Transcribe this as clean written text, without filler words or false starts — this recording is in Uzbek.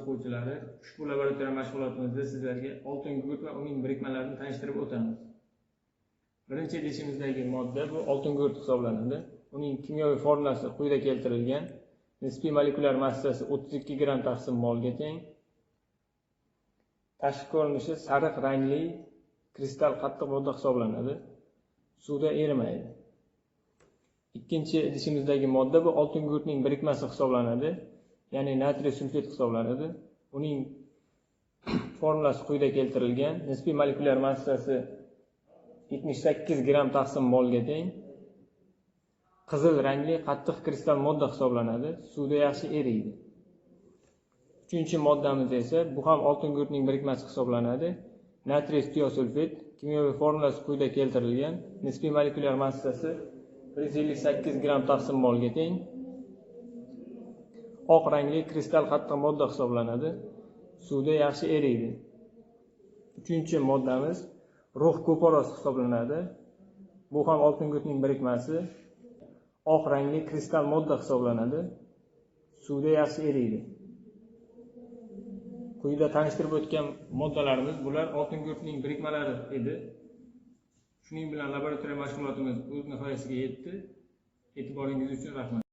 o'quvchilari, ushbu laboratoriya mashg'ulotimizda sizlarga oltin gugurt va uning birikmalarini tanishtirib o'tamiz. Birinchi idishimizdagi modda bu oltin gugurt hisoblanadi. Uning kimyoviy formulasi quyida keltirilgan. Nisbiy molekulyar massasi 32 gram taqsim molga teng. Tashqi ko'rinishi sariq rangli kristal qattiq modda hisoblanadi. Suvda erimaydi. Ikkinchi idishimizdagi modda bu oltin gugurtning birikmasi hisoblanadi. Ya'ni natriy sulfat hisoblanadi. Uning formulasi quyida keltirilgan. Nisbiy molekulyar massasi 78 gram taqsim molga teng. Qizil rangli qattiq kristal modda hisoblanadi. Suvda yaxshi eriydi. Uchinchi moddamiz esa bu ham oltin gugurtning birikmasi hisoblanadi. Natriy tiosulfat, kimyoviy formulasi quyida keltirilgan. Nisbiy molekulyar massasi 158 gram taqsim molga teng. Oq rangli kristal qattiq modda hisoblanadi. Suvda yaxshi eriydi. Uchinchi moddamiz rux kuparos hisoblanadi. Bu ham oltin gugurtning birikmasi. Oq rangli kristal modda hisoblanadi. Suvda yaxshi eriydi. Quyida tanishtirib o'tgan moddalarimiz bular oltin gugurtning birikmalari edi. Shuning bilan laboratoriya mashg'ulotimiz o'z nihoyasiga yetdi. E'tiboringiz uchun rahmat.